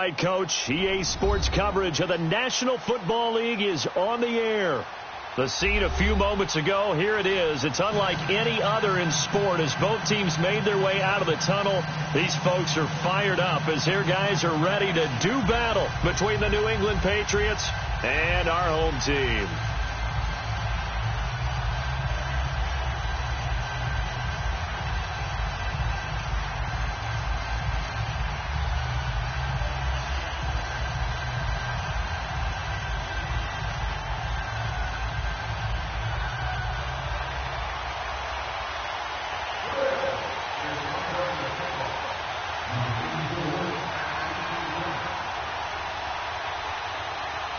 right, Coach. EA Sports coverage of the National Football League is on the air. The scene a few moments ago, here it is. It's unlike any other in sport as both teams made their way out of the tunnel. These folks are fired up as their guys are ready to do battle between the New England Patriots and our home team.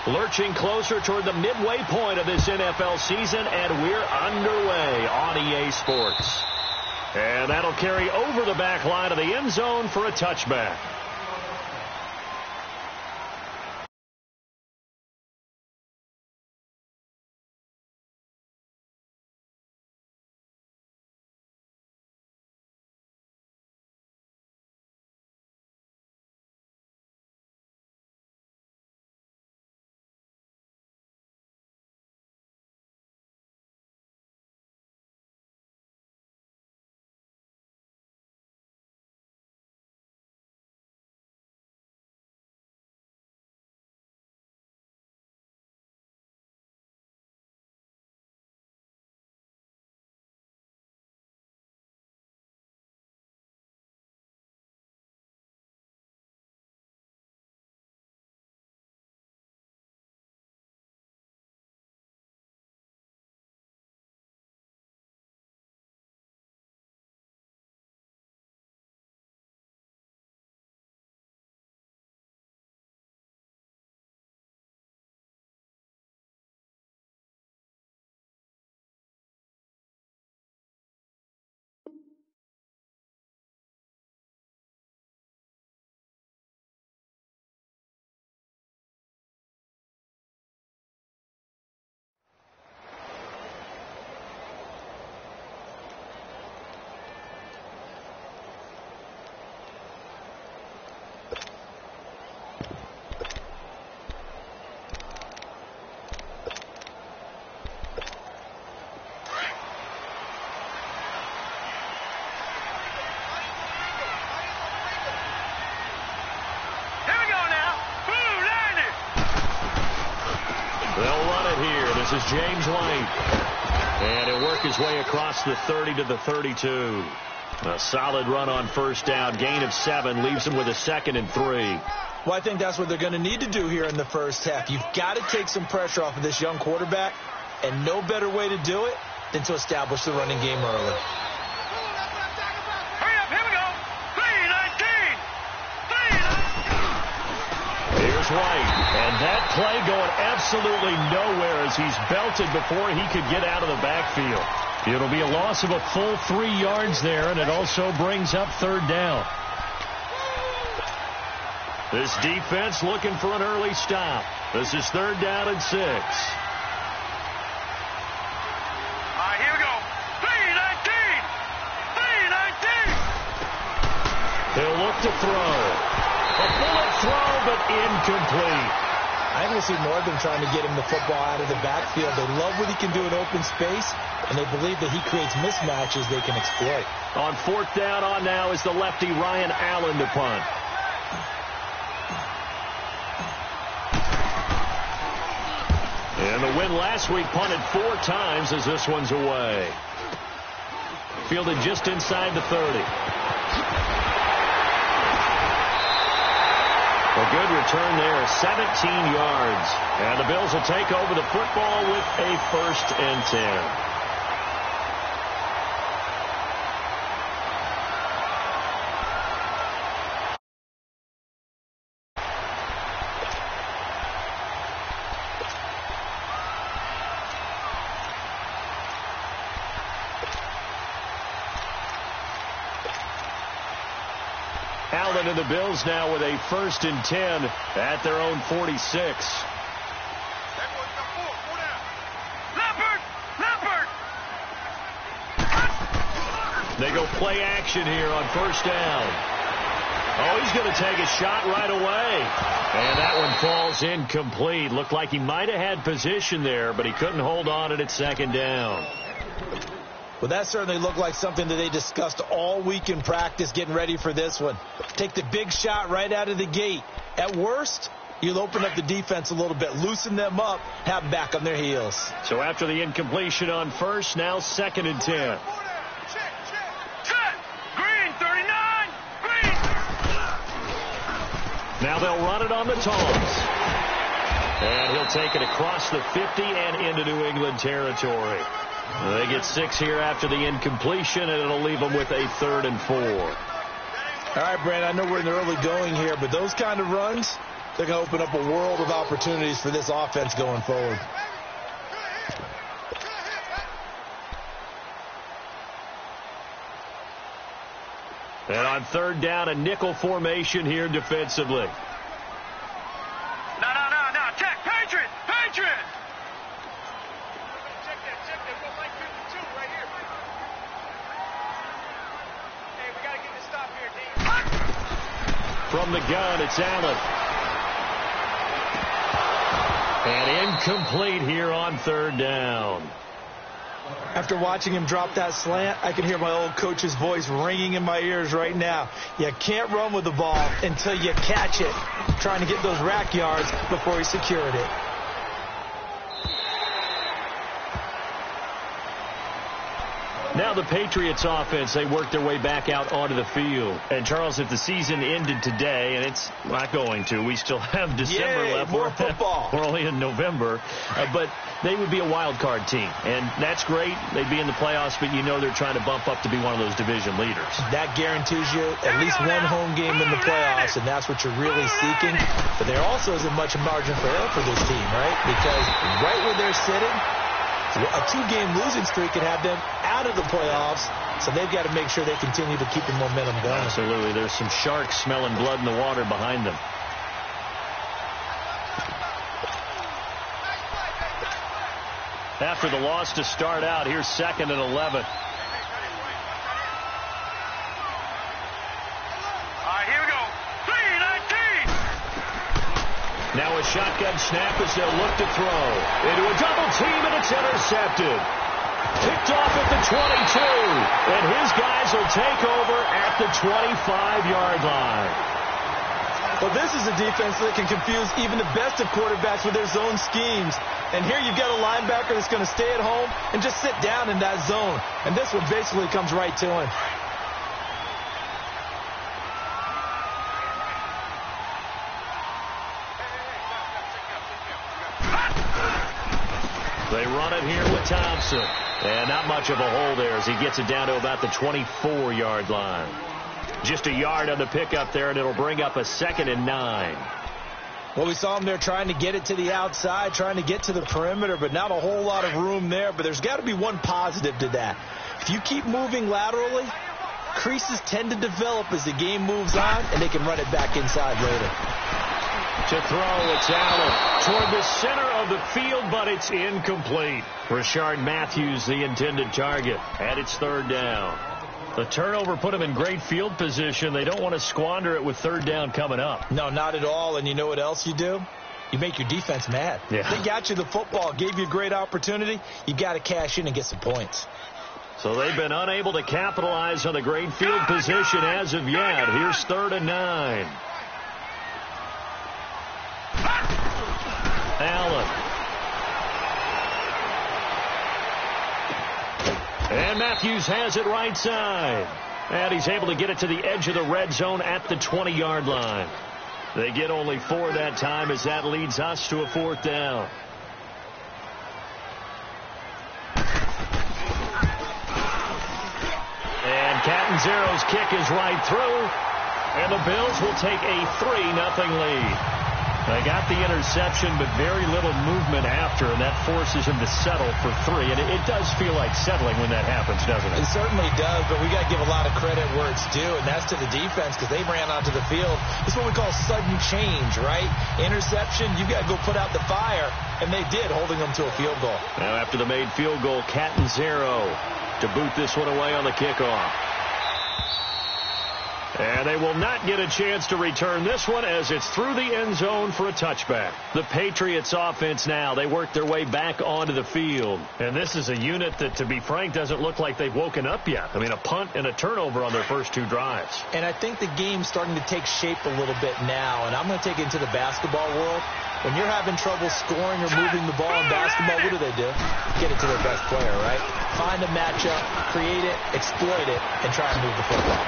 Lurching closer toward the midway point of this NFL season, and we're underway on EA Sports. And that'll carry over the back line of the end zone for a touchback. This is James White. And he'll work his way across the 30 to the 32. A solid run on first down. Gain of 7 leaves him with a 2nd and 3. Well, I think that's what they're going to need to do here in the first half. You've got to take some pressure off of this young quarterback, and no better way to do it than to establish the running game early. Hurry up, here we go. 3-19. Here's White, and that play going absolutely nowhere as he's belted before he could get out of the backfield. It'll be a loss of a full 3 yards there, and it also brings up 3rd down. This defense looking for an early stop. This is 3rd down and 6. All right, here we go. 3-19. 3-19. He'll look to throw. A bullet throw, but incomplete. I think we'll see more of them trying to get him the football out of the backfield. They love what he can do in open space, and they believe that he creates mismatches they can exploit. On 4th down on now is the lefty Ryan Allen to punt. And the win last week punted 4 times as this one's away. Fielded just inside the 30. A good return there, 17 yards. And the Bills will take over the football with a 1st and 10. Allen and the Bills now with a 1st and 10 at their own 46. They go play action here on 1st down. Oh, he's going to take a shot right away. And that one falls incomplete. Looked like he might have had position there, but he couldn't hold on at second down. Well, that certainly looked like something that they discussed all week in practice getting ready for this one. Take the big shot right out of the gate. At worst, you'll open up the defense a little bit, loosen them up, have them back on their heels. So after the incompletion on first, now 2nd and 10. Green, 39. Green. Now they'll run it on the toss. And he'll take it across the 50 and into New England territory. They get 6 here after the incompletion, and it'll leave them with a 3rd and 4. All right, Brandon, I know we're in the early going here, but those kind of runs, they're going to open up a world of opportunities for this offense going forward. And on 3rd down, a nickel formation here defensively. No. Check. Patriot. Check that. We'll like 52 right here. Hey, we got to get this stop here, D. From the gun, it's Allen. And incomplete here on 3rd down. After watching him drop that slant, I can hear my old coach's voice ringing in my ears right now. You can't run with the ball until you catch it. Trying to get those rack yards before he secured it. Now the Patriots offense, they work their way back out onto the field. And, Charles, if the season ended today, and it's not going to, we still have December left. More football. We're only in November. But they would be a wild card team. And that's great. They'd be in the playoffs, but you know they're trying to bump up to be one of those division leaders. That guarantees you at least one home game in the playoffs, and that's what you're really seeking. But there also isn't much margin for error for this team, right? Because right where they're sitting, a 2-game losing streak could have them out of the playoffs, so they've got to make sure they continue to keep the momentum going. Absolutely. There's some sharks smelling blood in the water behind them. After the loss to start out, here's 2nd and 11. Here we go. 3-19. Now a shotgun snap as they'll look to throw. Into a double team, and it's intercepted. Picked off at the 22. And his guys will take over at the 25-yard line. Well, this is a defense that can confuse even the best of quarterbacks with their zone schemes. And here you've got a linebacker that's going to stay at home and just sit down in that zone. And this one basically comes right to him. They run it here with Thompson. And not much of a hole there as he gets it down to about the 24-yard line. Just a yard on the pickup there, and it'll bring up a 2nd and 9. Well, we saw him there trying to get it to the outside, trying to get to the perimeter, but not a whole lot of room there. But there's got to be one positive to that. If you keep moving laterally, creases tend to develop as the game moves on, and they can run it back inside later. To throw, it's Allen toward the center of the field, but it's incomplete. Rashard Matthews, the intended target, and it's 3rd down. The turnover put them in great field position. They don't want to squander it with 3rd down coming up. No, not at all. And you know what else you do? You make your defense mad. Yeah. They got you the football, gave you a great opportunity. You got to cash in and get some points. So they've been unable to capitalize on the great field position as of yet. Here's 3rd and 9. Allen. And Matthews has it right side. And he's able to get it to the edge of the red zone at the 20-yard line. They get only 4 that time as that leads us to a 4th down. And Catanzaro's kick is right through. And the Bills will take a 3-0 lead. They got the interception, but very little movement after, and that forces him to settle for 3. And it does feel like settling when that happens, doesn't it? It certainly does, but we got to give a lot of credit where it's due, and that's to the defense because they ran onto the field. It's what we call sudden change, right? Interception, you got to go put out the fire, and they did, holding them to a field goal. Now after the made field goal, Catanzaro to boot this one away on the kickoff. And they will not get a chance to return this one as it's through the end zone for a touchback. The Patriots offense now, they work their way back onto the field. And this is a unit that, to be frank, doesn't look like they've woken up yet. I mean, a punt and a turnover on their first 2 drives. And I think the game's starting to take shape a little bit now. And I'm going to take it into the basketball world. When you're having trouble scoring or moving the ball in basketball, what do? Get it to their best player, right? Find a matchup, create it, exploit it, and try and move the football.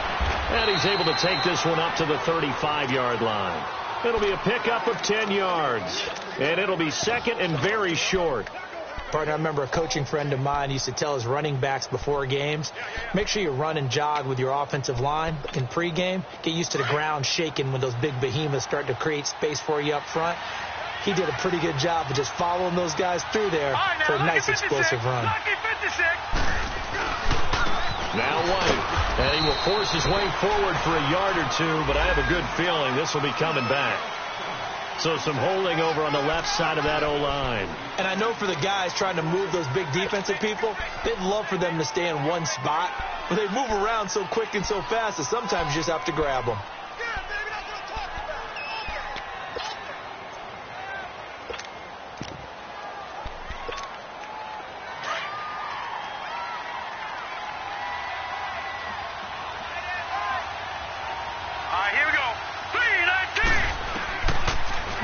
And he's able to take this one up to the 35-yard line. It'll be a pickup of 10 yards. And it'll be second and very short. Partner, I remember a coaching friend of mine used to tell his running backs before games, make sure you run and jog with your offensive line in pregame. Get used to the ground shaking when those big behemoths start to create space for you up front. He did a pretty good job of just following those guys through there for a nice explosive run. Now White, and he will force his way forward for a yard or 2, but I have a good feeling this will be coming back. So some holding over on the left side of that O-line. And I know for the guys trying to move those big defensive people, they'd love for them to stay in one spot, but they move around so quick and so fast that sometimes you just have to grab them.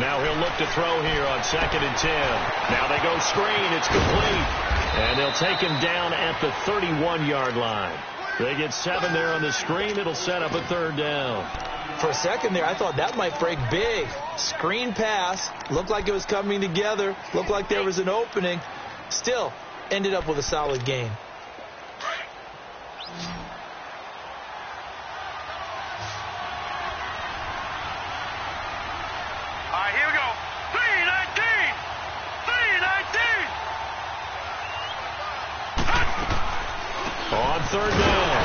Now he'll look to throw here on 2nd and 10. Now they go screen. It's complete. And they'll take him down at the 31-yard line. They get 7 there on the screen. It'll set up a 3rd down. For a second there, I thought that might break big. Screen pass. Looked like it was coming together. Looked like there was an opening. Still, ended up with a solid gain. On 3rd down,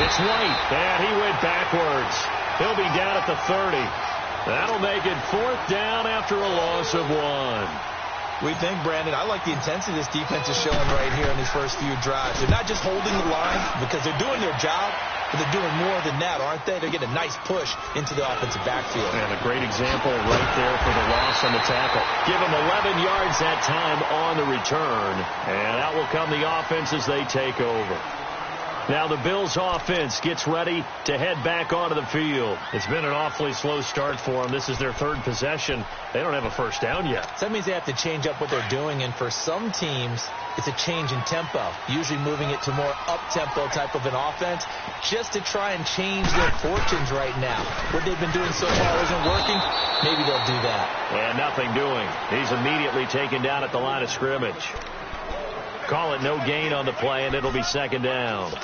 it's White, and he went backwards. He'll be down at the 30. That'll make it 4th down after a loss of 1. We think, Brandon, I like the intensity this defense is showing right here in these first few drives. They're not just holding the line because they're doing their job, but they're doing more than that, aren't they? They're getting a nice push into the offensive backfield. And a great example right there for the loss on the tackle. Give them 11 yards that time on the return, and out will come the offense as they take over. Now the Bills offense gets ready to head back onto the field. It's been an awfully slow start for them. This is their 3rd possession. They don't have a first down yet. So that means they have to change up what they're doing, and for some teams, it's a change in tempo, usually moving it to more up-tempo type of an offense just to try and change their fortunes right now. What they've been doing so far isn't working. Maybe they'll do that. And nothing doing. He's immediately taken down at the line of scrimmage. Call it no gain on the play, and it'll be 2nd down.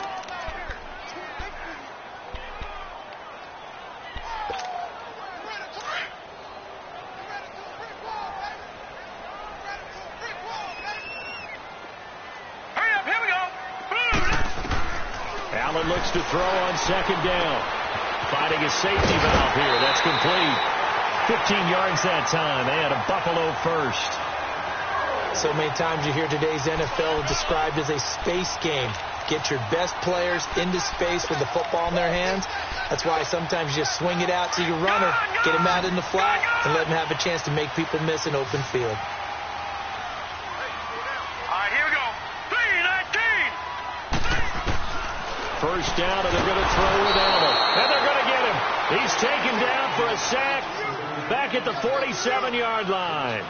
Allen looks to throw on 2nd down. Finding a safety valve here. That's complete. 15 yards that time, and a Buffalo first. So many times you hear today's NFL described as a space game. Get your best players into space with the football in their hands. That's why sometimes you just swing it out to your runner, get him out in the flat, and let him have a chance to make people miss an open field. First down, and they're going to throw with Allen. And they're going to get him. He's taken down for a sack back at the 47-yard line.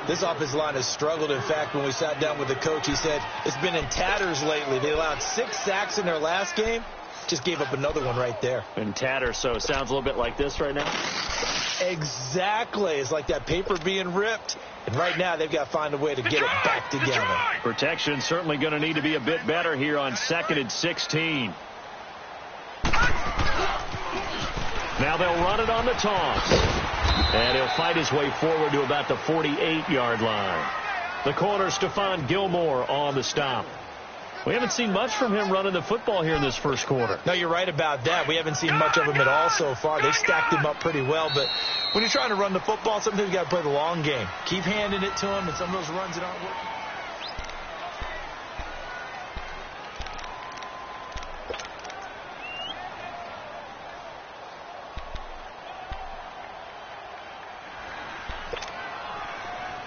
This offensive line has struggled. In fact, when we sat down with the coach, he said it's been in tatters lately. They allowed 6 sacks in their last game. Just gave up another one right there. In tatters, so it sounds a little bit like this right now? Exactly. It's like that paper being ripped. And right now, they've got to find a way to get it back together. Protection certainly going to need to be a bit better here on 2nd and 16. Now they'll run it on the toss. And he'll fight his way forward to about the 48-yard line. The corner, Stephon Gilmore, on the stop. We haven't seen much from him running the football here in this first quarter. No, you're right about that. We haven't seen much of him at all so far. They've stacked him up pretty well, but when you're trying to run the football, sometimes you got to play the long game. Keep handing it to him, and some of those runs that aren't working.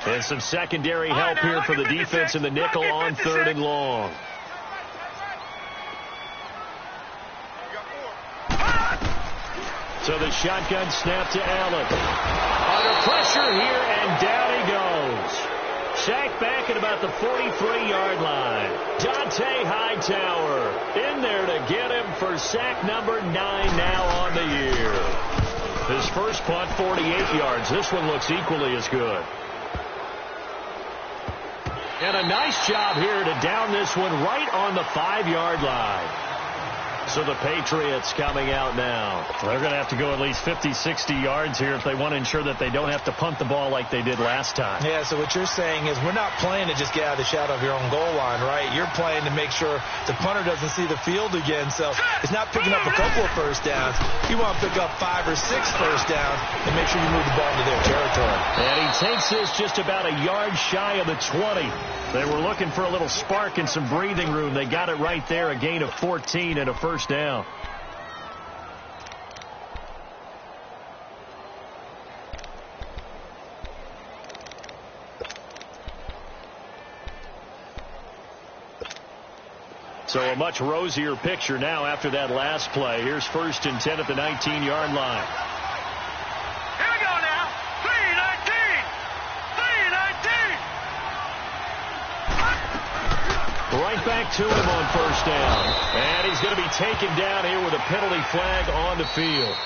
And some secondary help here for the defense in the nickel on 3rd and long. So the shotgun snap to Allen. Under pressure here, and down he goes. Sacked back at about the 43-yard line. Dante Hightower in there to get him for sack number 9 now on the year. His first punt, 48 yards. This one looks equally as good. And a nice job here to down this one right on the 5-yard line. So the Patriots coming out now. They're going to have to go at least 50, 60 yards here if they want to ensure that they don't have to punt the ball like they did last time. Yeah, so what you're saying is we're not playing to just get out of the shadow of your own goal line, right? You're playing to make sure the punter doesn't see the field again. So it's not picking up a couple of first downs. You want to pick up 5 or 6 first downs and make sure you move the ball into their territory. And he takes this just about a yard shy of the 20. They were looking for a little spark and some breathing room. They got it right there, a gain of 14 and a first down. So a much rosier picture now after that last play. Here's 1st and 10 at the 19-yard line. Here we go now. 3-19. Right back to him on first down. And he's going to be taken down here with a penalty flag on the field.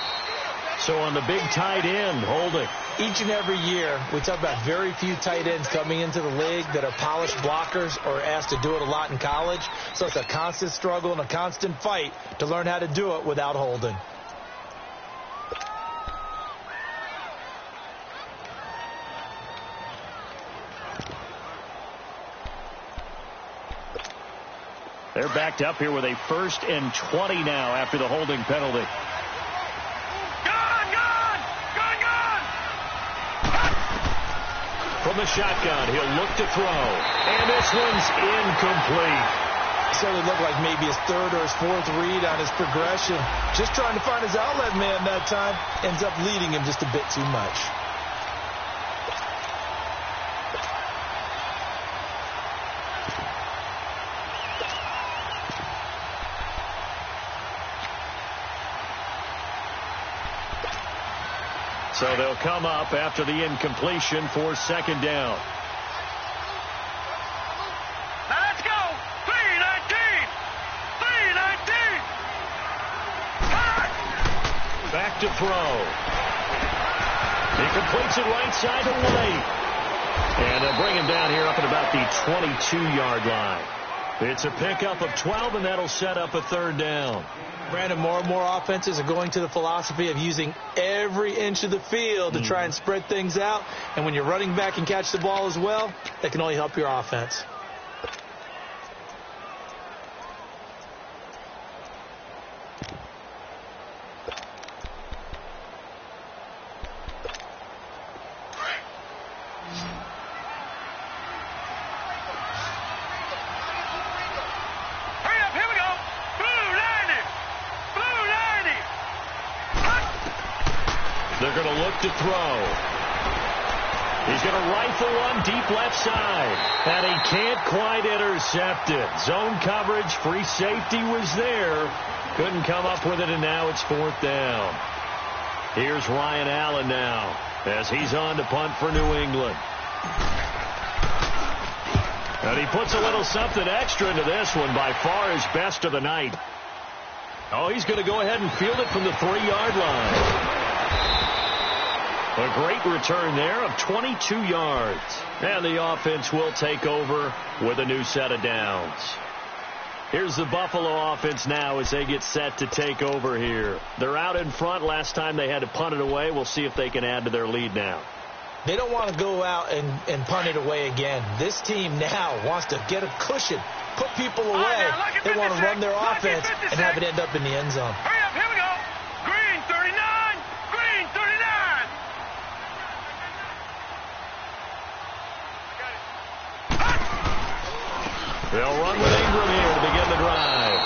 So on the big tight end, holding. Each and every year, we talk about very few tight ends coming into the league that are polished blockers or asked to do it a lot in college. So it's a constant struggle and a constant fight to learn how to do it without holding. They're backed up here with a 1st and 20 now after the holding penalty. From the shotgun, he'll look to throw. And this one's incomplete. So it looked like maybe his 3rd or his 4th read on his progression. Just trying to find his outlet man that time. Ends up leading him just a bit too much. So they'll come up after the incompletion for 2nd down. Now let's go. 3-19. Back to throw. He completes it right side to White. And they'll bring him down here up at about the 22-yard line. It's a pickup of 12, and that'll set up a 3rd down. Brandon, more and more offenses are going to the philosophy of using every inch of the field to try and spread things out. And when you're running back and catch the ball as well, that can only help your offense. They're going to look to throw. He's going to rifle one deep left side. And he can't quite intercept it. Zone coverage, free safety was there. Couldn't come up with it, and now it's 4th down. Here's Ryan Allen now as he's on to punt for New England. And he puts a little something extra into this one, by far his best of the night. Oh, he's going to go ahead and field it from the 3-yard line. A great return there of 22 yards. And the offense will take over with a new set of downs. Here's the Buffalo offense now as they get set to take over here. They're out in front. Last time they had to punt it away. We'll see if they can add to their lead now. They don't want to go out and punt it away again. This team now wants to get a cushion, put people away. They want to run their offense and have it end up in the end zone. Hurry up, here we go. Green 39. Green 39. They'll run with Ingram here to begin the drive.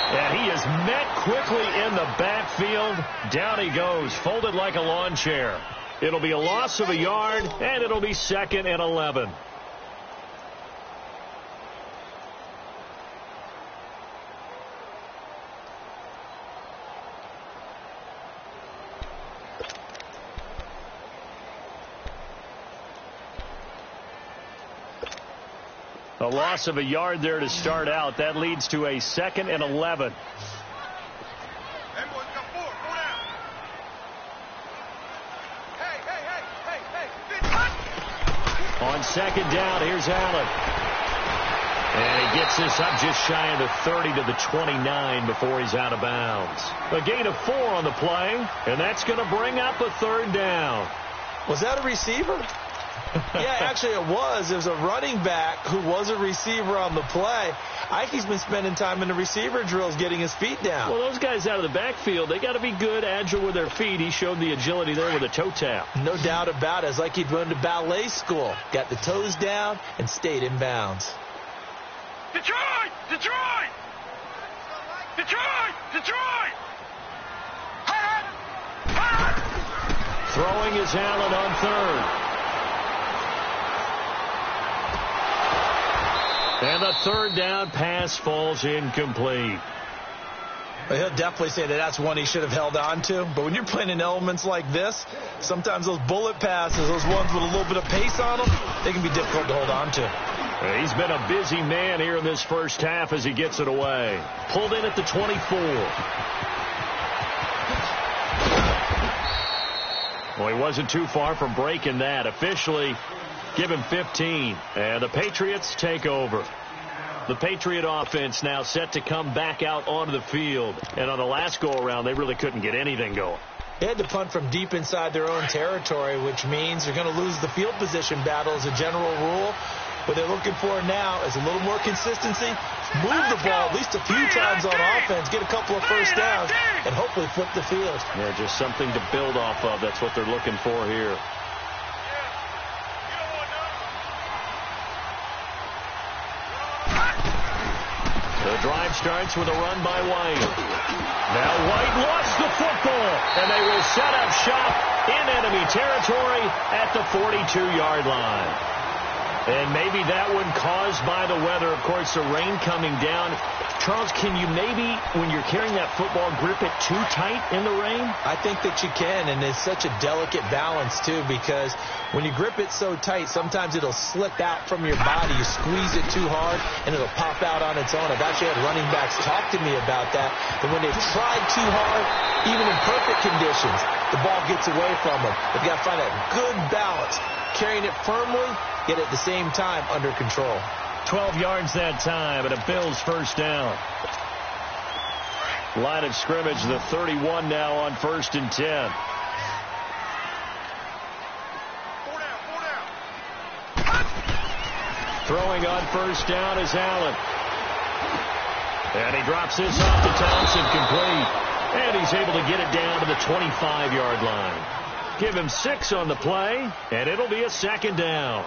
And he is met quickly in the backfield. Down he goes, folded like a lawn chair. It'll be a loss of a yard, and it'll be 2nd and 11. A loss of a yard there to start out. That leads to a 2nd and 11. On 2nd down, here's Allen. And he gets this up just shy of the 30 to the 29 before he's out of bounds. A gain of 4 on the play, and that's going to bring up a 3rd down. Was that a receiver? Yeah, actually it was. It was a running back who was a receiver on the play. Ike's been spending time in the receiver drills getting his feet down. Well, those guys out of the backfield, they got to be good, agile with their feet. He showed the agility there with a toe tap. No doubt about it. It's like he'd gone to ballet school. Got the toes down and stayed in bounds. Detroit! Detroit! Detroit! Detroit! Throwing is Allen on 3rd. And the 3rd down pass falls incomplete. Well, he'll definitely say that that's one he should have held on to. But when you're playing in elements like this, sometimes those bullet passes, those ones with a little bit of pace on them, they can be difficult to hold on to. He's been a busy man here in this first half as he gets it away. Pulled in at the 24. Well, he wasn't too far from breaking that. Officially, give him 15. And the Patriots take over. The Patriot offense now set to come back out onto the field. And on the last go-around, they really couldn't get anything going. They had to punt from deep inside their own territory, which means they're going to lose the field position battle as a general rule. What they're looking for now is a little more consistency, move the ball at least a few times on offense, get a couple of first downs, and hopefully flip the field. Yeah, just something to build off of. That's what they're looking for here. The drive starts with a run by White. Now White lost the football, and they will set up shop in enemy territory at the 42-yard line. And maybe that one caused by the weather. Of course, the rain coming down. Charles, can you maybe, when you're carrying that football, grip it too tight in the rain? I think that you can, and it's such a delicate balance, too, because when you grip it so tight, sometimes it'll slip out from your body. You squeeze it too hard, and it'll pop out on its own. I've actually had running backs talk to me about that, that when they've tried too hard, even in perfect conditions, the ball gets away from them. They've got to find that good balance, carrying it firmly, yet at the same time under control. 12 yards that time, and a Bills first down. Line of scrimmage, the 31 now on 1st and 10. Throwing on 1st down is Allen. And he drops this off to Thompson, complete. And he's able to get it down to the 25-yard line. Give him 6 on the play, and it'll be a 2nd down.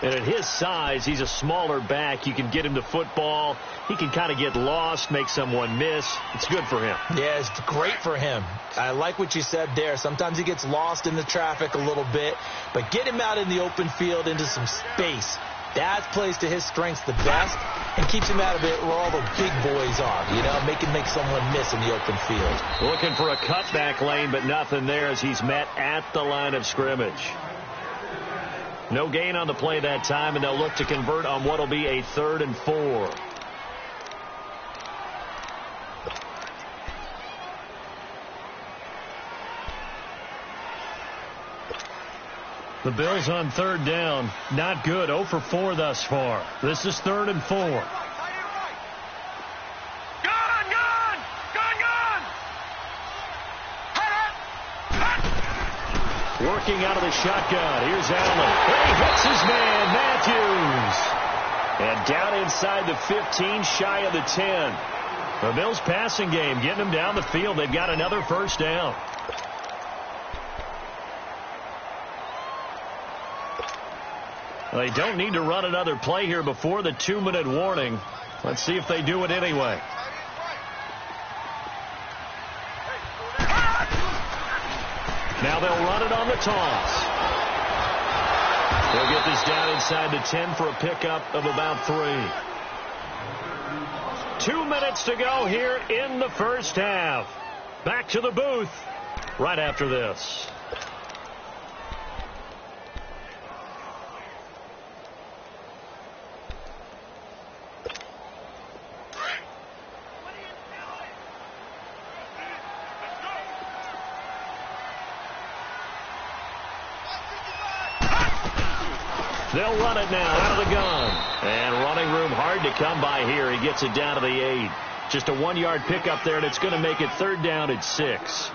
And at his size, he's a smaller back. You can get him the football. He can kind of get lost, make someone miss. It's good for him. Yeah, it's great for him. I like what you said there. Sometimes he gets lost in the traffic a little bit, but get him out in the open field into some space. That plays to his strengths the best and keeps him out of it where all the big boys are, you know, make someone miss in the open field. Looking for a cutback lane, but nothing there as he's met at the line of scrimmage. No gain on the play that time, and they'll look to convert on what will be a 3rd and 4. The Bills on 3rd down. Not good. 0 for 4 thus far. This is 3rd and 4. Gun! Gun! Gun! Gun! Working out of the shotgun. Here's Allen. He hits his man, Matthews. And down inside the 15, shy of the 10. The Bills passing game, getting them down the field. They've got another first down. They don't need to run another play here before the 2-minute warning. Let's see if they do it anyway. Now they'll run it on the toss. They'll get this down inside the 10 for a pickup of about 3. 2 minutes to go here in the first half. Back to the booth right after this. They'll run it now out of the gun. And running room hard to come by here. He gets it down to the 8. Just a 1-yard pickup there, and it's going to make it 3rd down at 6.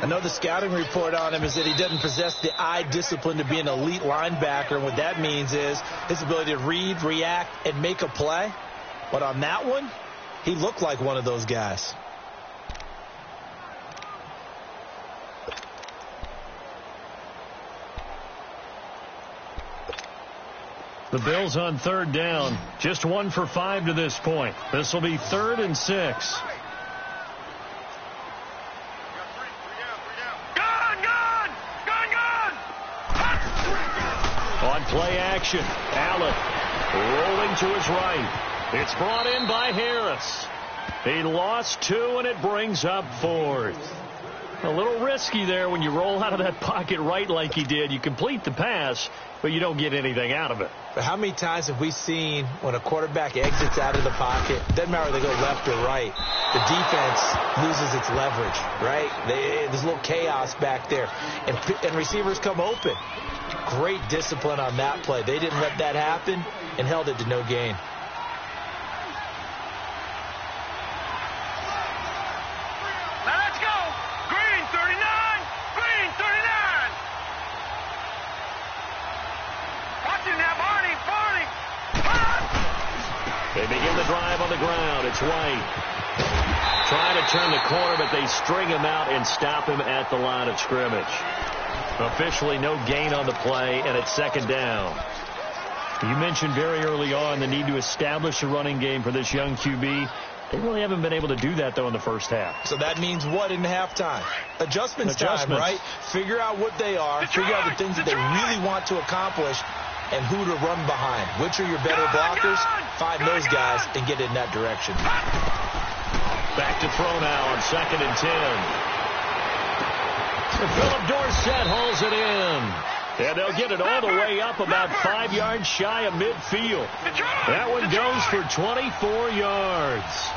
I know the scouting report on him is that he doesn't possess the eye discipline to be an elite linebacker. And what that means is his ability to read, react, and make a play. But on that one, he looked like one of those guys. The Bills on 3rd down. Just 1 for 5 to this point. This will be 3rd and 6. On play action, Allen rolling to his right. It's brought in by Harris. He lost 2, and it brings up 4th. A little risky there when you roll out of that pocket right like he did. You complete the pass, but you don't get anything out of it. But how many times have we seen when a quarterback exits out of the pocket, doesn't matter whether they go left or right, the defense loses its leverage, right? There's a little chaos back there. And receivers come open. Great discipline on that play. They didn't let that happen and held it to no gain. They begin the drive on the ground. It's White. Trying to turn the corner, but they string him out and stop him at the line of scrimmage. Officially no gain on the play, and it's 2nd down. You mentioned very early on the need to establish a running game for this young QB. They really haven't been able to do that, though, in the first half. So that means what in halftime? Adjustments time, right? Figure out what they are. Figure out the things that they really want to accomplish and who to run behind. Which are your better blockers? Find those guys and get in that direction. Back to throw now on 2nd and 10. Philip Dorsett hauls it in. And they'll get it all the way up about 5 yards shy of midfield. That one goes for 24 yards.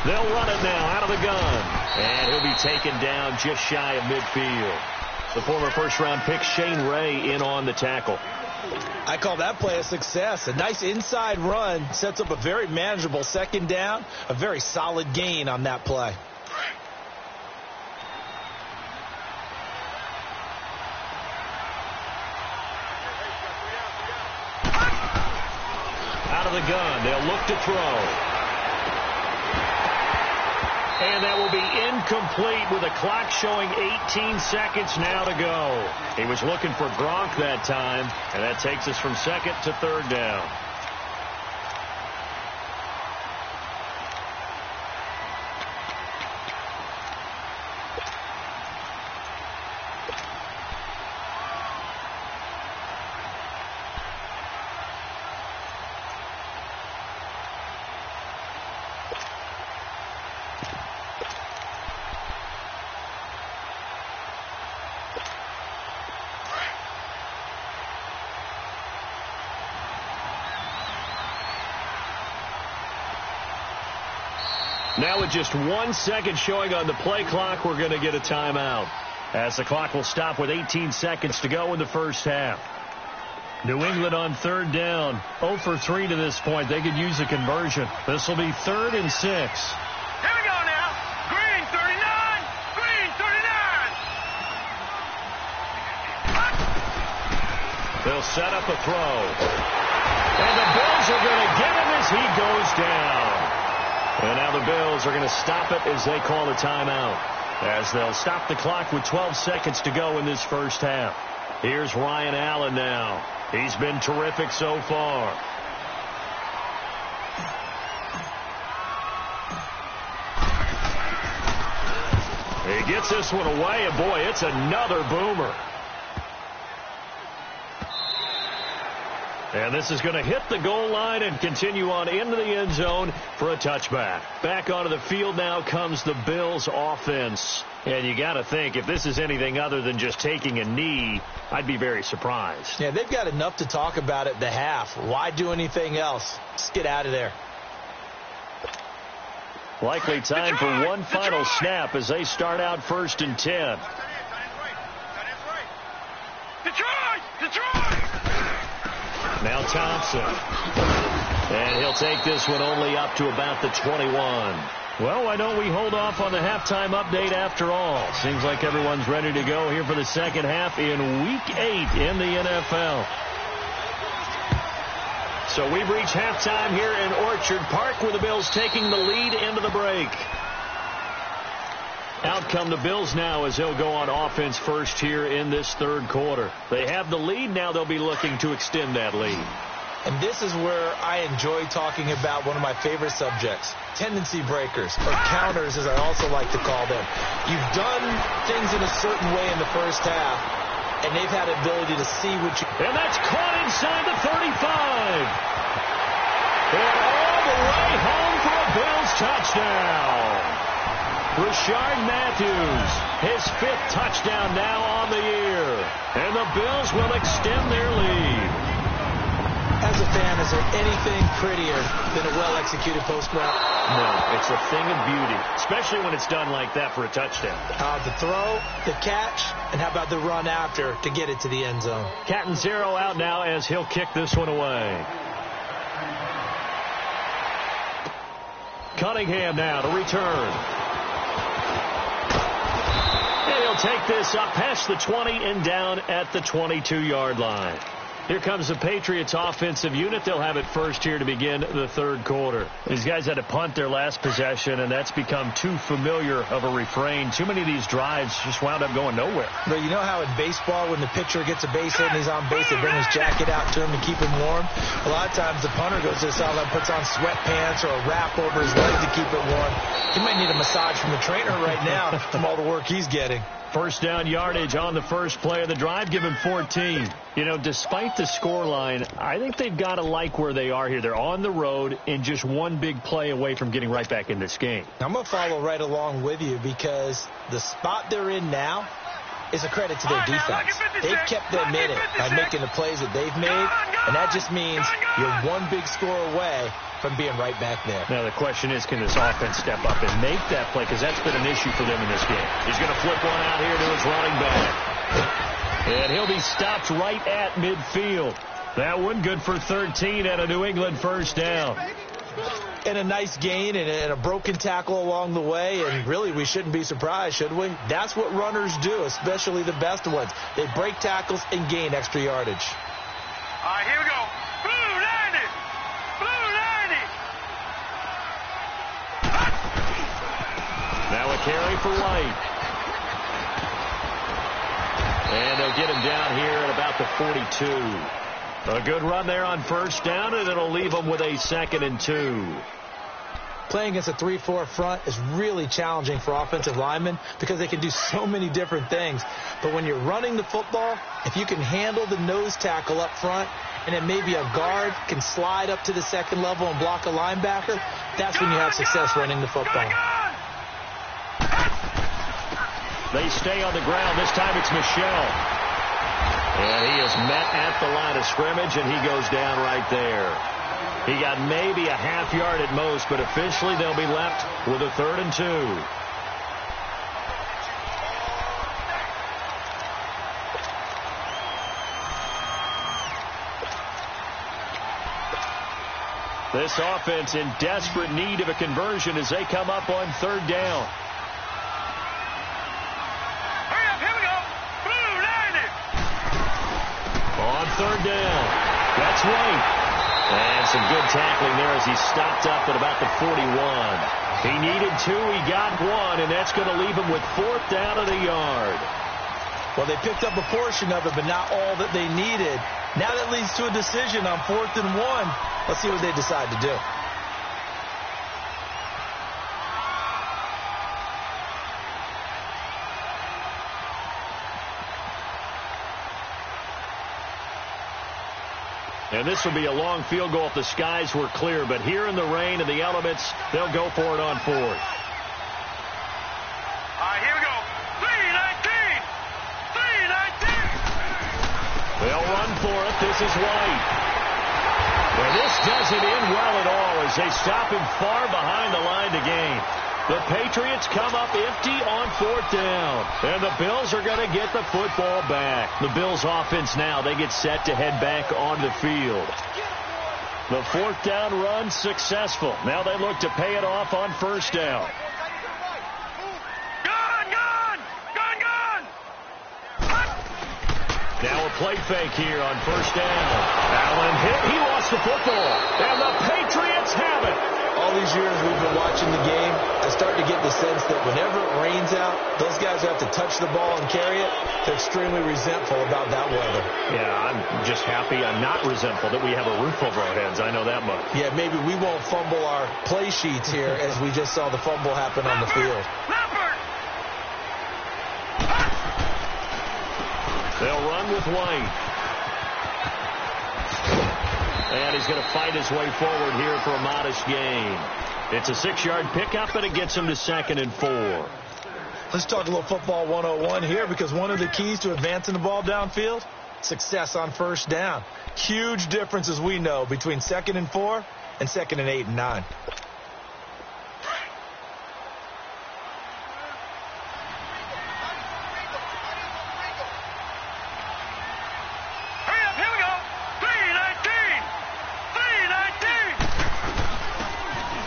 They'll run it now out of the gun. And he'll be taken down just shy of midfield. The former first-round pick Shane Ray in on the tackle. I call that play a success. A nice inside run sets up a very manageable 2nd down. A very solid gain on that play. Out of the gun, they'll look to throw. And that will be incomplete with a clock showing 18 seconds now to go. He was looking for Gronk that time, and that takes us from 2nd to 3rd down. Now with just 1 second showing on the play clock, we're going to get a timeout, as the clock will stop with 18 seconds to go in the first half. New England on 3rd down, 0 for 3 to this point. They could use a conversion. This will be 3rd and 6. Here we go now. Green 39. Green 39. They'll set up a throw. And the Bills are going to get him as he goes down. And now the Bills are going to stop it as they call a timeout, as they'll stop the clock with 12 seconds to go in this first half. Here's Ryan Allen now. He's been terrific so far. gets this one away, and boy, it's another boomer. And this is going to hit the goal line and continue on into the end zone for a touchback. Back onto the field now comes the Bills offense. And you got to think, if this is anything other than just taking a knee, I'd be very surprised. Yeah, they've got enough to talk about at the half. Why do anything else? Just get out of there. Likely time for one final snap as they start out 1st and 10. Detroit! Now Thompson. And he'll take this one only up to about the 21. Well, why don't we hold off on the halftime update after all? Seems like everyone's ready to go here for the second half in Week 8 in the NFL. So we've reached halftime here in Orchard Park with the Bills taking the lead into the break. Out come the Bills now as they'll go on offense first here in this third quarter. They have the lead. Now they'll be looking to extend that lead. And this is where I enjoy talking about one of my favorite subjects, tendency breakers, or counters as I also like to call them. You've done things in a certain way in the first half, and they've had the ability to see what you... And that's caught inside the 35. And all the way home for a Bills touchdown. Rashard Matthews, his 5th touchdown now on the year. And the Bills will extend their lead. As a fan, is there anything prettier than a well-executed post route? No, it's a thing of beauty, especially when it's done like that for a touchdown. The throw, the catch, and how about the run after to get it to the end zone? Catanzaro out now as he'll kick this one away. Cunningham now to return. And he'll take this up past the 20 and down at the 22-yard line. Here comes the Patriots offensive unit. They'll have it first here to begin the third quarter. These guys had to punt their last possession, and that's become too familiar of a refrain. Too many of these drives just wound up going nowhere. But you know how in baseball, when the pitcher gets a base hit and he's on base, they bring his jacket out to him to keep him warm? A lot of times the punter goes to the sideline, puts on sweatpants or a wrap over his leg to keep it warm. He might need a massage from the trainer right now from all the work he's getting. First down yardage on the first play of the drive. Give him 14. You know, despite the scoreline, I think they've got to like where they are here. They're on the road and just one big play away from getting right back in this game. I'm going to follow right along with you because the spot they're in now is a credit to their defense. They've kept them in it by making the plays that they've made, and that just means you're one big score away from being right back there. Now, the question is, can this offense step up and make that play? Because that's been an issue for them in this game. He's going to flip one out here to his running back. And he'll be stopped right at midfield. That one good for 13 at a New England first down. And a nice gain and a broken tackle along the way, and really we shouldn't be surprised, should we? That's what runners do, especially the best ones. They break tackles and gain extra yardage. All right, here we go. Blue 90! Blue 90! Now a carry for White. And they'll get him down here at about the 42. A good run there on first down, and it'll leave them with a 2nd and 2. Playing against a 3-4 front is really challenging for offensive linemen because they can do so many different things. But when you're running the football, if you can handle the nose tackle up front and then maybe a guard can slide up to the second level and block a linebacker, that's when you have success running the football. They stay on the ground. This time it's Michel. And he is met at the line of scrimmage, and he goes down right there. He got maybe a half yard at most, but officially they'll be left with a 3rd and 2. This offense in desperate need of a conversion as they come up on 3rd down. On 3rd down, that's White. And some good tackling there as he stopped up at about the 41. He needed 2, he got 1, and that's going to leave him with 4th down of the yard. Well, they picked up a portion of it, but not all that they needed. Now that leads to a decision on 4th and 1. Let's see what they decide to do. And this will be a long field goal if the skies were clear. But here in the rain and the elements, they'll go for it on 4th. All right, here we go. 3-19. 3-19. They'll run for it. This is White. And this doesn't end well at all as they stop him far behind the line to gain. The Patriots come up empty on 4th down. And the Bills are going to get the football back. The Bills offense now, they get set to head back on the field. The 4th down run successful. Now they look to pay it off on 1st down. Now a play fake here on 1st down. Allen hit. He lost the football. And the Patriots have it. All these years we've been watching the game, I start to get the sense that whenever it rains out, those guys who have to touch the ball and carry it, they're extremely resentful about that weather. Yeah, I'm just happy I'm not resentful that we have a roof over our heads. I know that much. Yeah, maybe we won't fumble our play sheets here as we just saw the fumble happen on the field. They'll run with White. And he's going to fight his way forward here for a modest gain. It's a 6-yard pickup, and it gets him to 2nd and 4. Let's talk a little football 101 here, because one of the keys to advancing the ball downfield, success on 1st down. Huge difference, as we know, between 2nd and 4 and 2nd and 8 and 9.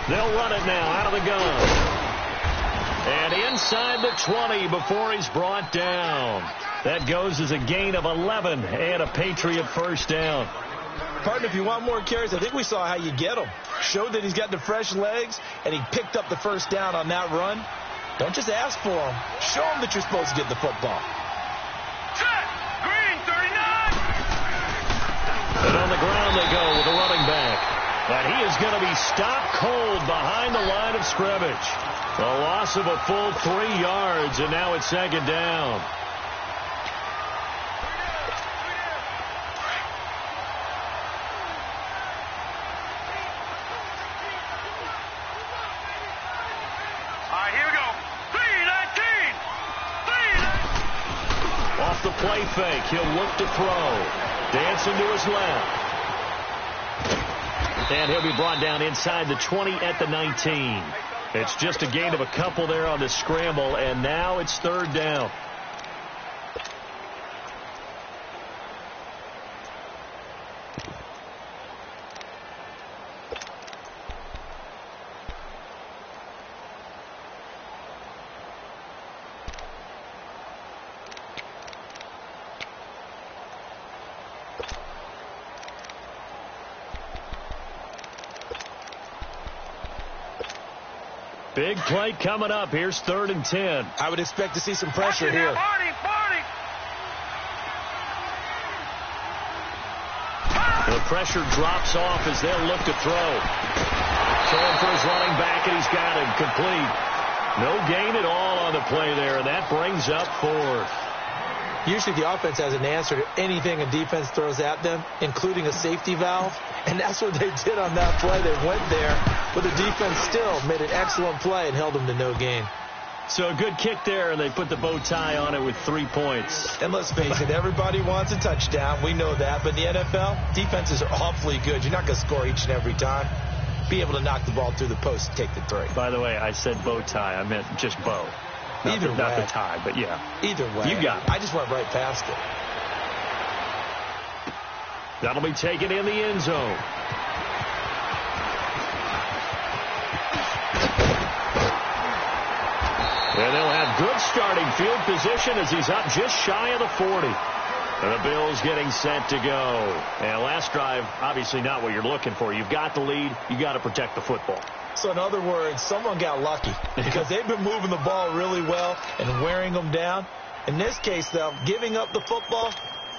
They'll run it now out of the gun. And inside the 20 before he's brought down. That goes as a gain of 11 and a Patriot 1st down. Partner, if you want more carries, I think we saw how you get them. Showed that he's got the fresh legs, and he picked up the 1st down on that run. Don't just ask for them. Show them that you're supposed to get the football. Set. Green, 39. And on the ground they go with the running back. But he is going to be stopped cold behind the line of scrimmage. A loss of a full 3 yards, and now it's 2nd down. All right, here we go. 3-19. 3-19. Off the play fake, he'll look to throw. Dancing to his left. And he'll be brought down inside the 20 at the 19. It's just a gain of a couple there on the scramble, and now it's 3rd down. Big play coming up. Here's 3rd and 10. I would expect to see some pressure here. The pressure drops off as they'll look to throw. Throwing for his running back, and he's got him complete. No gain at all on the play there, and that brings up 4th. Usually the offense has an answer to anything a defense throws at them, including a safety valve. And that's what they did on that play. They went there, but the defense still made an excellent play and held them to no gain. So a good kick there, and they put the bow tie on it with 3 points. And let's face it, everybody wants a touchdown. We know that. But in the NFL, defenses are awfully good. You're not going to score each and every time. Be able to knock the ball through the post and take the 3. By the way, I said bow tie. I meant just bow. Not the tie, but yeah. Either way. You got it. I just went right past it. That'll be taken in the end zone. And they'll have good starting field position as he's up just shy of the 40. And the Bills getting set to go. And last drive, obviously not what you're looking for. You've got the lead. You got to protect the football. So in other words, someone got lucky because they've been moving the ball really well and wearing them down. In this case, though, giving up the football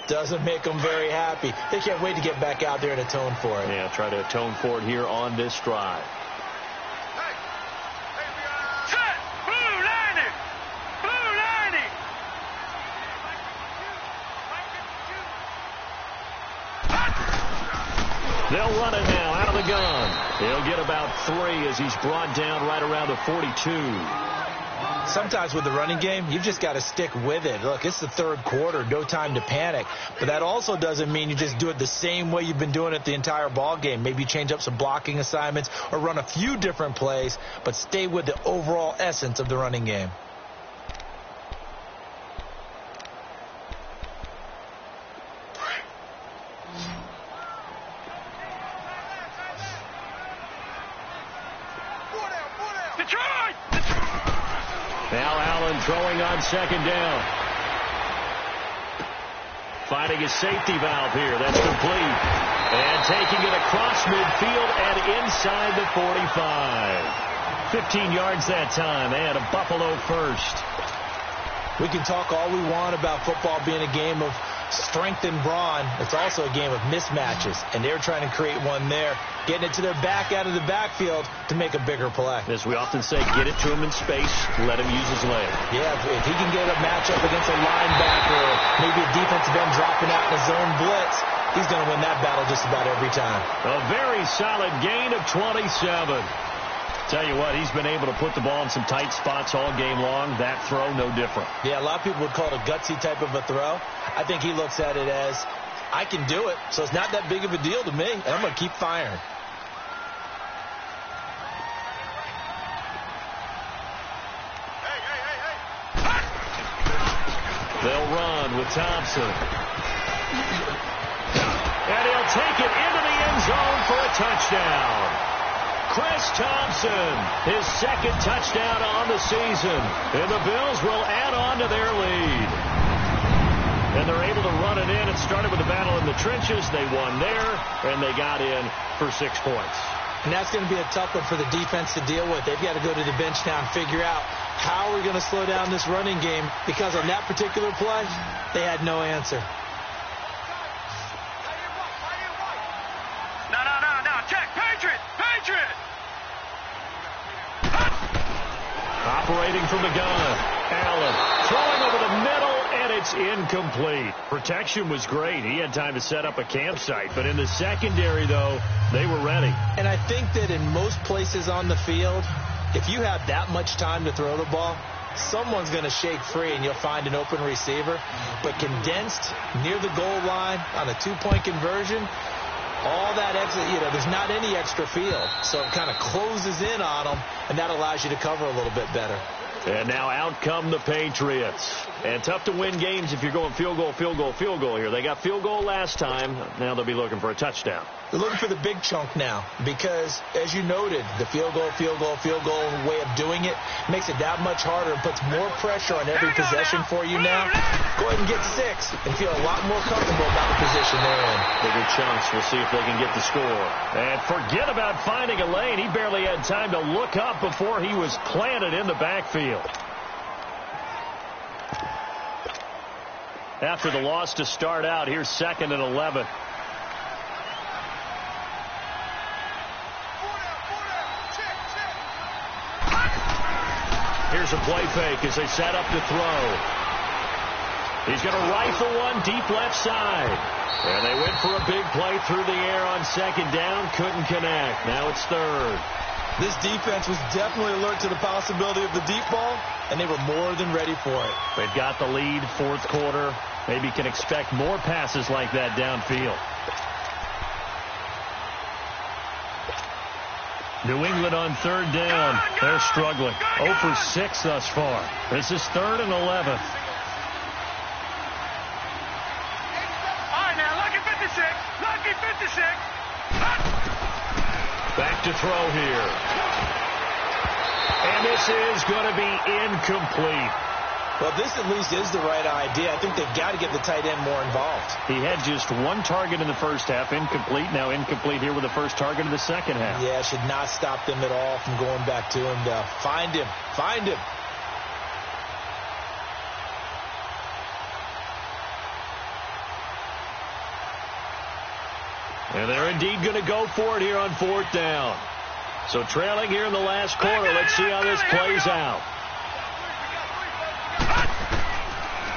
doesn't make them very happy. They can't wait to get back out there and atone for it. Yeah, try to atone for it here on this drive. Set. Blue 90. Blue 90. They'll run it now out of the gun. He'll get about 3 as he's brought down right around the 42. Sometimes with the running game, you've just got to stick with it. Look, it's the third quarter, no time to panic. But that also doesn't mean you just do it the same way you've been doing it the entire ball game. Maybe change up some blocking assignments or run a few different plays, but stay with the overall essence of the running game. Now Allen throwing on second down. Finding a safety valve here. That's complete. And taking it across midfield and inside the 45. 15 yards that time. They had a Buffalo first. We can talk all we want about football being a game of strength and brawn. It's also a game of mismatches, and they're trying to create one there, getting it to their back out of the backfield to make a bigger play. As we often say, get it to him in space, let him use his leg. Yeah, if he can get a matchup against a linebacker or maybe a defensive end dropping out in a zone blitz, he's going to win that battle just about every time. A very solid gain of 27. Tell you what, he's been able to put the ball in some tight spots all game long. That throw, no different. Yeah, a lot of people would call it a gutsy type of a throw. I think he looks at it as, I can do it, so it's not that big of a deal to me, and I'm going to keep firing. They'll run with Thompson. And he'll take it into the end zone for a touchdown. Chris Thompson, his second touchdown on the season. And the Bills will add on to their lead. And they're able to run it in. It started with a battle in the trenches. They won there, and they got in for 6 points. And that's going to be a tough one for the defense to deal with. They've got to go to the bench now and figure out how we're going to slow down this running game, because on that particular play, they had no answer. No. Check. Patriot. Operating from the gun. Allen throwing over the middle, and it's incomplete. Protection was great. He had time to set up a campsite. But in the secondary, though, they were ready. And I think that in most places on the field, if you have that much time to throw the ball, someone's going to shake free and you'll find an open receiver. But condensed near the goal line on a 2-point conversion, all that extra, there's not any extra field. So it kind of closes in on them, and that allows you to cover a little bit better. And now out come the Patriots. And tough to win games if you're going field goal here. They got field goal last time. Now they'll be looking for a touchdown. They're looking for the big chunk now because, as you noted, the field goal way of doing it makes it that much harder and puts more pressure on every possession for you now. Go ahead and get 6 and feel a lot more comfortable about the position they're in. Bigger chunks. We'll see if they can get the score. And forget about finding a lane. He barely had time to look up before he was planted in the backfield. After the loss to start out, here's 2nd and 11. Here's a play fake as they set up to throw. He's going to rifle one deep left side. And they went for a big play through the air on 2nd down. Couldn't connect. Now it's 3rd. This defense was definitely alert to the possibility of the deep ball, and they were more than ready for it. They've got the lead, 4th quarter. Maybe can expect more passes like that downfield. New England on 3rd down. They're struggling. 0 for 6 thus far. This is 3rd and 11. All right, now, lucky 56. Back to throw here. And this is going to be incomplete. Well, this at least is the right idea. I think they've got to get the tight end more involved. He had just 1 target in the first half, incomplete. Now incomplete here with the first target of the second half. Yeah, it should not stop them at all from going back to him to find him. And they're indeed going to go for it here on 4th down. So trailing here in the last quarter. Let's see how this plays out.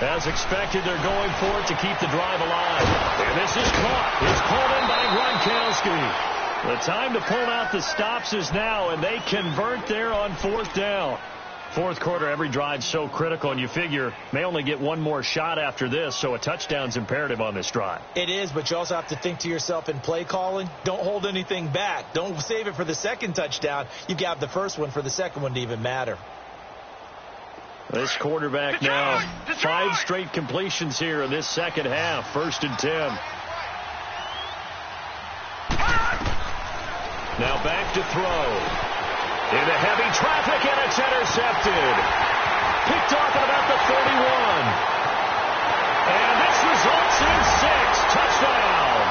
As expected, they're going for it to keep the drive alive. And this is caught. It's pulled in by Gronkowski. The time to pull out the stops is now, and they convert there on 4th down. Fourth quarter, every drive's so critical, and you figure may only get one more shot after this, so a touchdown's imperative on this drive. It is, but you also have to think to yourself in play calling, don't hold anything back. Don't save it for the second touchdown. You got the first one for the second one to even matter. This quarterback now, 5 straight completions here in this second half. 1st and 10. Now back to throw. Into heavy traffic, and it's intercepted. Picked off at about the 41. And this results in 6. Touchdown.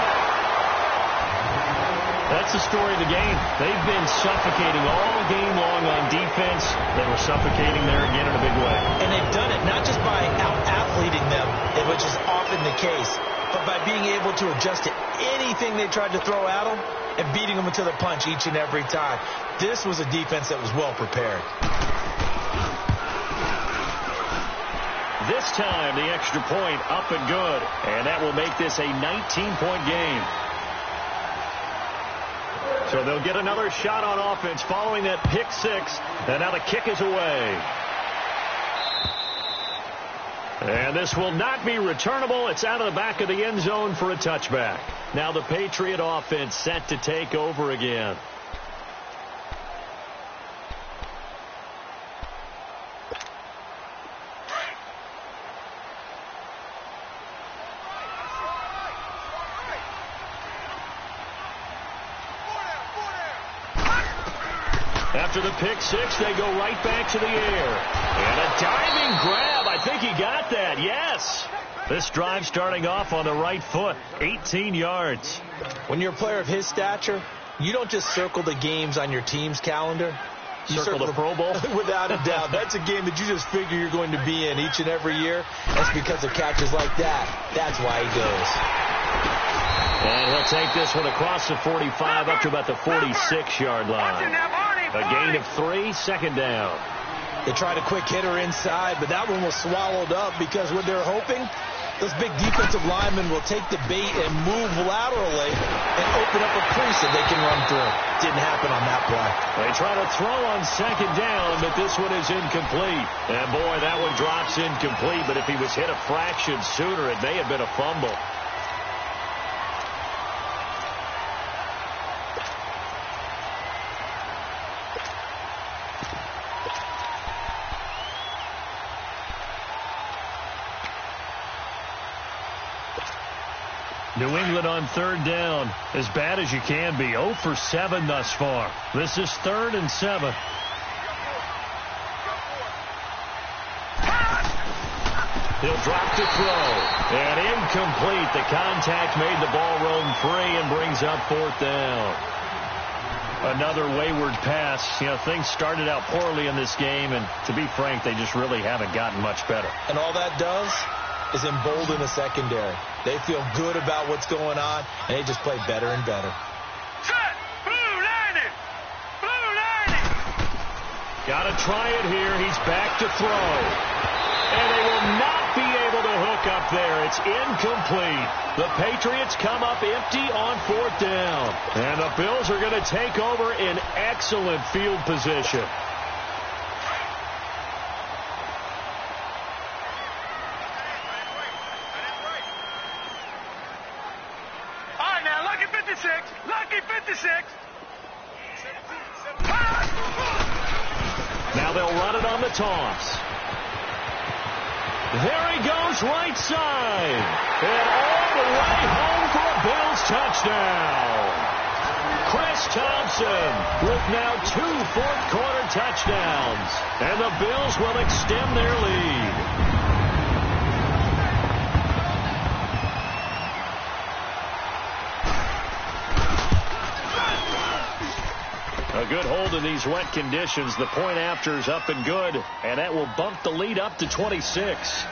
That's the story of the game. They've been suffocating all game long on defense. They were suffocating there again in a big way. And they've done it not just by out-athleting them, which is often the case, but by being able to adjust to anything they tried to throw at them and beating them to the punch each and every time. This was a defense that was well prepared. This time, the extra point up and good. And that will make this a 19-point game. So they'll get another shot on offense following that pick 6. And now the kick is away. And this will not be returnable. It's out of the back of the end zone for a touchback. Now the Patriot offense set to take over again. After the pick 6, they go right back to the air. And a diving grab. I think he got that. Yes. This drive starting off on the right foot. 18 yards. When you're a player of his stature, you don't just circle the games on your team's calendar. You circle the Pro Bowl? Without a doubt. That's a game that you just figure you're going to be in each and every year. That's because of catches like that. That's why he goes. And he'll take this one across the 45 up to about the 46-yard line. A gain of 3, 2nd down. They tried a quick hitter inside, but that one was swallowed up because what they're hoping, those big defensive linemen will take the bait and move laterally and open up a crease that they can run through. Didn't happen on that play. They try to throw on 2nd down, but this one is incomplete. And boy, that one drops incomplete, but if he was hit a fraction sooner, it may have been a fumble. New England on 3rd down, as bad as you can be. 0 for 7 thus far. This is 3rd and 7. He'll drop to throw. And incomplete. The contact made the ball roam free and brings up 4th down. Another wayward pass. You know, things started out poorly in this game, and to be frank, they just really haven't gotten much better. And all that does is embolden the secondary. They feel good about what's going on, and they just play better and better. Set! Blue 90! Blue 90! Got to try it here. He's back to throw. And they will not be able to hook up there. It's incomplete. The Patriots come up empty on 4th down. And the Bills are going to take over in excellent field position. Lucky 56. Now they'll run it on the toss. There he goes, right side. And all the way home for a Bills touchdown. Chris Thompson with now 2 fourth-quarter touchdowns. And the Bills will extend their lead. A good hold in these wet conditions. The point after is up and good, and that will bump the lead up to 26.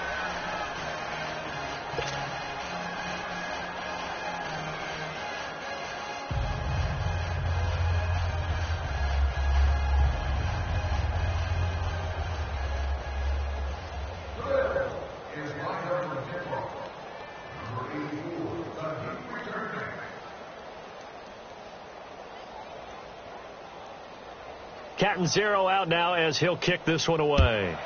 Counting 0 out now as he'll kick this one away.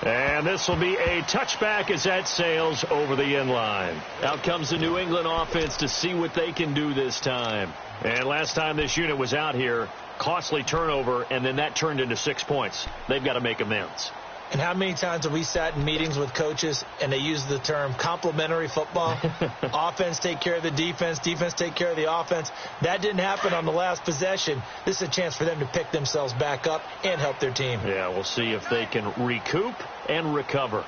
And this will be a touchback as that sails over the end line. Out comes the New England offense to see what they can do this time. And last time this unit was out here, costly turnover, and then that turned into 6 points. They've got to make amends. And how many times have we sat in meetings with coaches and they use the term complementary football? Offense take care of the defense, defense take care of the offense. That didn't happen on the last possession. This is a chance for them to pick themselves back up and help their team. Yeah, we'll see if they can recoup and recover.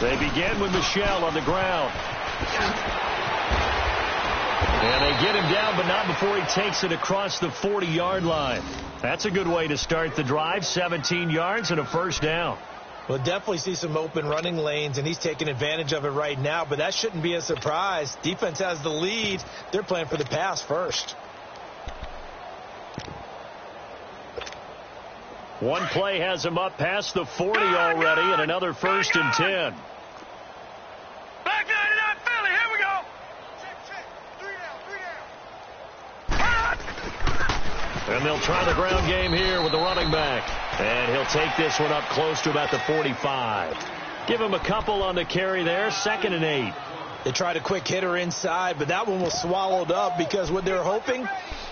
They begin with Michel on the ground. And they get him down, but not before he takes it across the 40-yard line. That's a good way to start the drive. 17 yards and a first down. We'll definitely see some open running lanes, and he's taking advantage of it right now, but that shouldn't be a surprise. Defense has the lead. They're playing for the pass first. One play has him up past the 40 already, and another first and 10. Back 99 Philly, here we go. Check. 3 down. And they'll try the ground game here with the running back. And he'll take this one up close to about the 45. Give him a couple on the carry there, 2nd and 8. They tried a quick hitter inside, but that one was swallowed up because what they're hoping,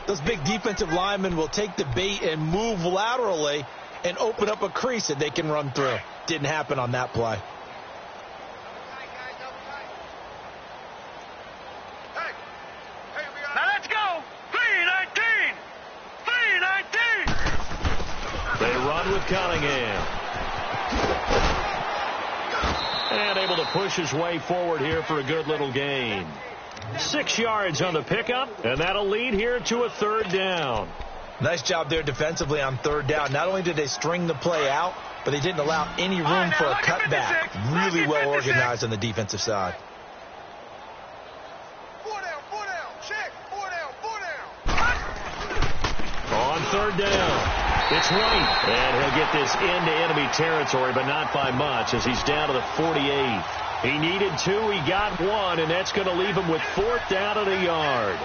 those big defensive linemen will take the bait and move laterally and open up a crease that they can run through. Didn't happen on that play. Now let's go. 3-19. 3-19. They run with Cunningham. And able to push his way forward here for a good little gain. 6 yards on the pickup, and that'll lead here to a 3rd down. Nice job there defensively on 3rd down. Not only did they string the play out, but they didn't allow any room for a cutback. Really well organized on the defensive side. 4 down. Check. 4 down. On 3rd down, it's White. And he'll get this into enemy territory, but not by much as he's down to the 48. He needed 2, he got 1, and that's going to leave him with 4th down and a yard.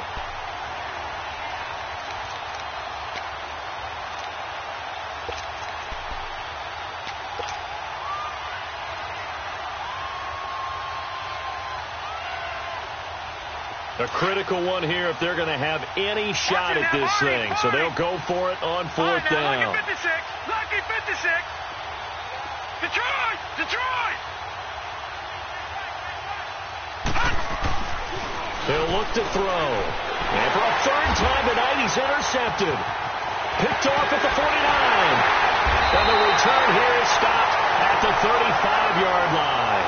A critical one here if they're going to have any shot at this thing. So they'll go for it on 4th down. Lucky 56. Detroit. He'll look to throw. And for a 3rd time tonight, he's intercepted. Picked off at the 49. And the return here is stopped at the 35-yard line.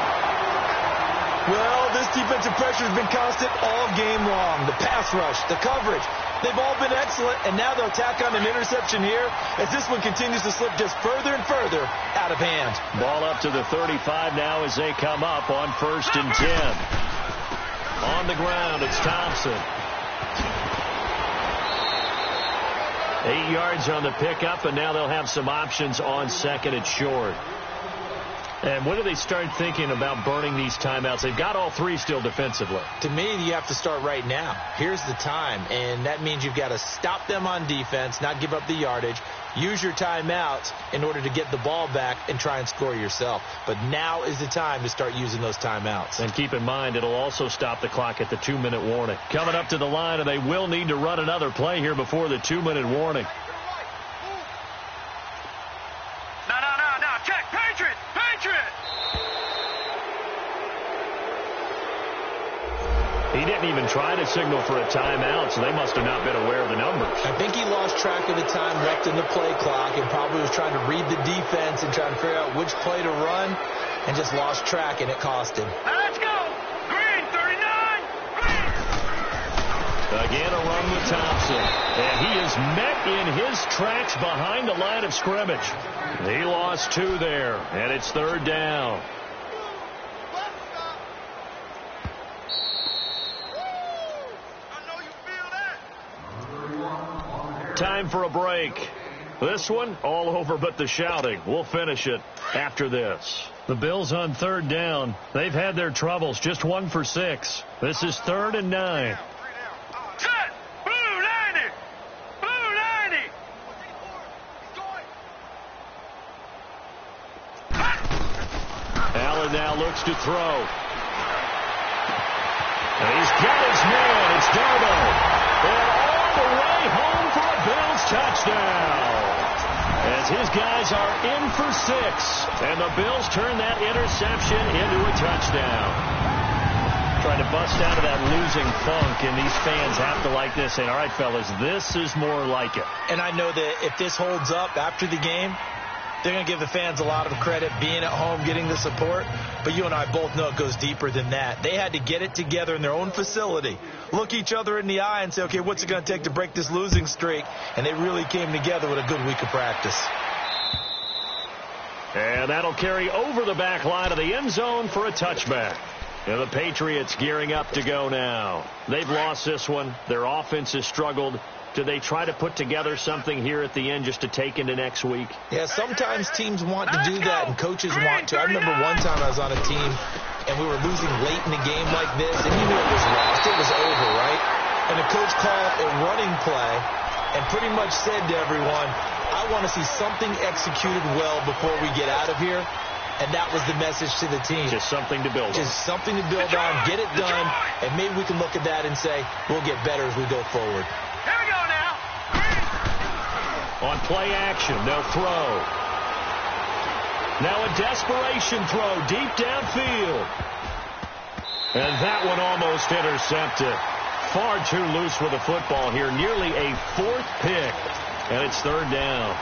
Well, this defensive pressure has been constant all game long. The pass rush, the coverage, they've all been excellent, and now they'll tack on an interception here as this one continues to slip just further and further out of hand. Ball up to the 35 now as they come up on 1st and 10. On the ground, it's Thompson. 8 yards on the pickup, and now they'll have some options on 2nd and short. And when do they start thinking about burning these timeouts? They've got all 3 still defensively. To me, you have to start right now. Here's the time, and that means you've got to stop them on defense, not give up the yardage, use your timeouts in order to get the ball back and try and score yourself. But now is the time to start using those timeouts. And keep in mind, it'll also stop the clock at the 2-minute warning. Coming up to the line, and they will need to run another play here before the 2-minute warning. No. Check. Patriot. He didn't even try to signal for a timeout, so they must have not been aware of the numbers. I think he lost track of the time left in the play clock and probably was trying to read the defense and trying to figure out which play to run and just lost track, and it cost him. Now let's go. Green, 39. Again, a run with Thompson. And he is met in his tracks behind the line of scrimmage. He lost 2 there, and it's 3rd down. Time for a break. This one, all over but the shouting. We'll finish it after this. The Bills on third down. They've had their troubles. Just 1 for 6. This is 3rd and 9. Set. Blue 90. Blue 90. Allen now looks to throw. And he's got his man. It's Darnold. And all the way home for a Bills touchdown. As his guys are in for 6. And the Bills turn that interception into a touchdown. Trying to bust out of that losing funk, and these fans have to like this. And all right, fellas, this is more like it. And I know that if this holds up after the game, they're going to give the fans a lot of credit, being at home, getting the support. But you and I both know it goes deeper than that. They had to get it together in their own facility, look each other in the eye and say, okay, what's it going to take to break this losing streak? And they really came together with a good week of practice. And that'll carry over the back line of the end zone for a touchback. And the Patriots gearing up to go now. They've lost this one. Their offense has struggled. Do they try to put together something here at the end just to take into next week? Yeah, sometimes teams want to do that, and coaches want to. I remember one time I was on a team, and we were losing late in a game like this, and you knew it was lost. It was over, right? And the coach called a running play and pretty much said to everyone, I want to see something executed well before we get out of here. And that was the message to the team. Just something to build on. Just something to build on, get it done, and maybe we can look at that and say, we'll get better as we go forward. Here we go now. On play action, they'll throw. Now a desperation throw deep downfield. And that one almost intercepted. Far too loose with the football here. Nearly a 4th pick. And it's 3rd down.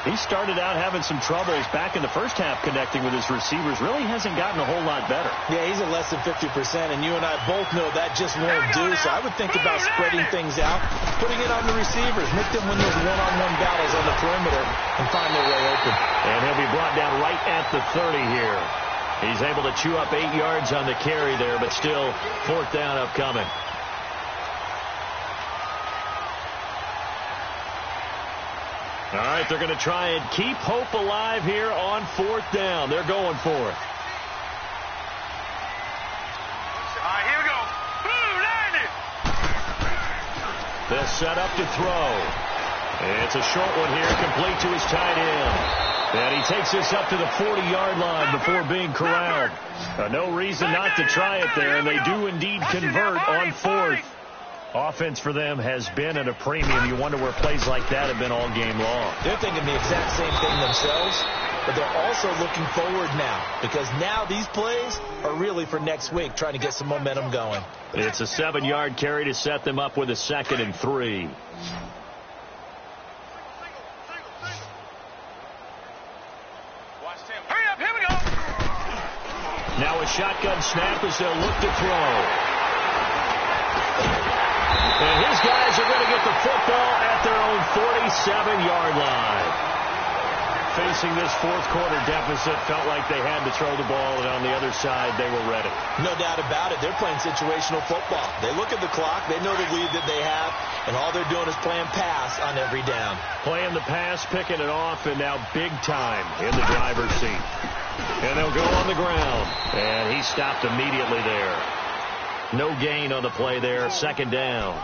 He started out having some troubles back in the first half connecting with his receivers. Really hasn't gotten a whole lot better. Yeah, he's at less than 50%, and you and I both know that just won't do. So I would think about spreading things out, putting it on the receivers, make them win those one-on-one battles on the perimeter and find their way open. And he'll be brought down right at the 30 here. He's able to chew up 8 yards on the carry there, but still 4th down upcoming. All right, they're going to try and keep hope alive here on 4th down. They're going for it. All right, here we go. Blue 90. They'll set up to throw. It's a short one here, complete to his tight end. And he takes this up to the 40-yard line before being corralled. No reason not to try it there, and they do indeed convert on 4th. Offense for them has been at a premium. You wonder where plays like that have been all game long. They're thinking the exact same thing themselves, but they're also looking forward now, because now these plays are really for next week, trying to get some momentum going. It's a 7-yard carry to set them up with a 2nd and 3. Hurry up, here we go. Now a shotgun snap as they'll look to throw. And his guys are going to get the football at their own 47-yard line. Facing this 4th quarter deficit, felt like they had to throw the ball, and on the other side, they were ready. No doubt about it. They're playing situational football. They look at the clock. They know the lead that they have, and all they're doing is playing pass on every down. Playing the pass, picking it off, and now big time in the driver's seat. And they'll go on the ground, and he stopped immediately there. No gain on the play there, 2nd down.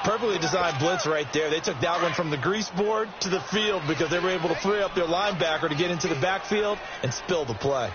Perfectly designed blitz right there. They took that one from the grease board to the field because they were able to free up their linebacker to get into the backfield and spill the play.